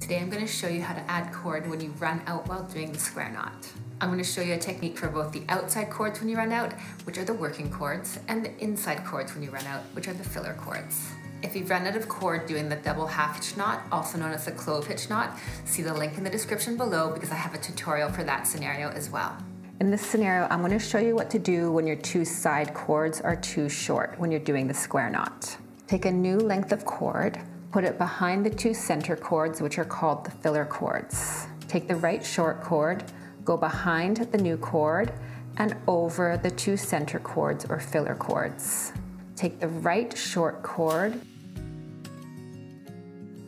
Today I'm going to show you how to add cord when you run out while doing the square knot. I'm going to show you a technique for both the outside cords when you run out, which are the working cords, and the inside cords when you run out, which are the filler cords. If you've run out of cord doing the double half hitch knot, also known as the clove hitch knot, see the link in the description below because I have a tutorial for that scenario as well. In this scenario, I'm going to show you what to do when your two side cords are too short when you're doing the square knot. Take a new length of cord, put it behind the two center cords, which are called the filler cords. Take the right short cord, go behind the new cord, and over the two center cords or filler cords. Take the right short cord,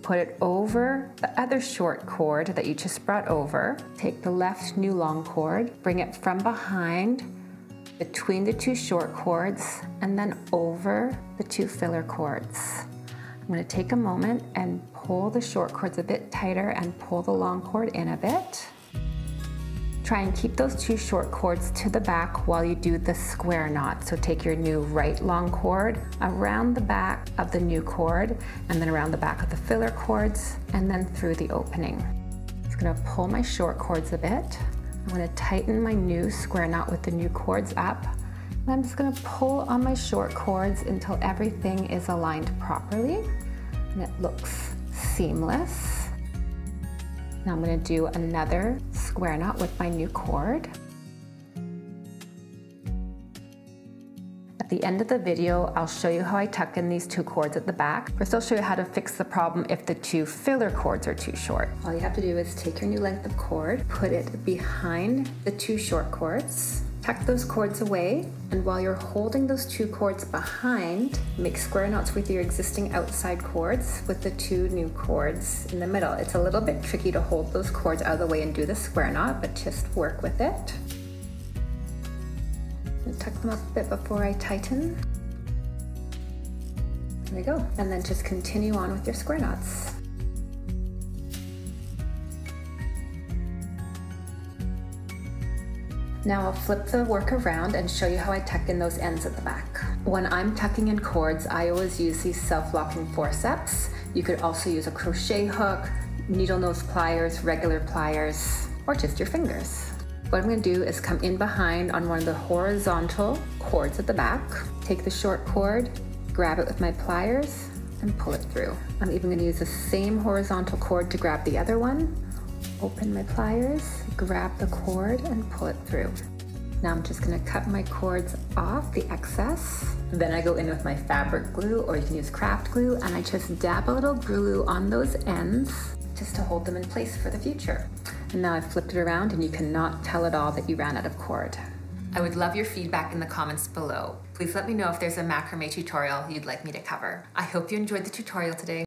put it over the other short cord that you just brought over. Take the left new long cord, bring it from behind, between the two short cords, and then over the two filler cords. I'm going to take a moment and pull the short cords a bit tighter and pull the long cord in a bit. Try and keep those two short cords to the back while you do the square knot. So take your new right long cord around the back of the new cord, and then around the back of the filler cords, and then through the opening. I'm just going to pull my short cords a bit. I'm going to tighten my new square knot with the new cords up. And I'm just going to pull on my short cords until everything is aligned properly and it looks seamless. Now I'm going to do another square knot with my new cord. At the end of the video, I'll show you how I tuck in these two cords at the back. First, I'll show you how to fix the problem if the two filler cords are too short. All you have to do is take your new length of cord, put it behind the two short cords, tuck those cords away, and while you're holding those two cords behind, make square knots with your existing outside cords with the two new cords in the middle. It's a little bit tricky to hold those cords out of the way and do the square knot, but just work with it. And tuck them up a bit before I tighten. There we go. And then just continue on with your square knots. Now I'll flip the work around and show you how I tuck in those ends at the back. When I'm tucking in cords, I always use these self-locking forceps. You could also use a crochet hook, needle nose pliers, regular pliers, or just your fingers. What I'm going to do is come in behind on one of the horizontal cords at the back, take the short cord, grab it with my pliers, and pull it through. I'm even going to use the same horizontal cord to grab the other one, open my pliers, grab the cord, and pull it through. Now I'm just going to cut my cords off, the excess. Then I go in with my fabric glue, or you can use craft glue, and I just dab a little glue on those ends just to hold them in place for the future. And now I've flipped it around and you cannot tell at all that you ran out of cord. I would love your feedback in the comments below. Please let me know if there's a macrame tutorial you'd like me to cover. I hope you enjoyed the tutorial today.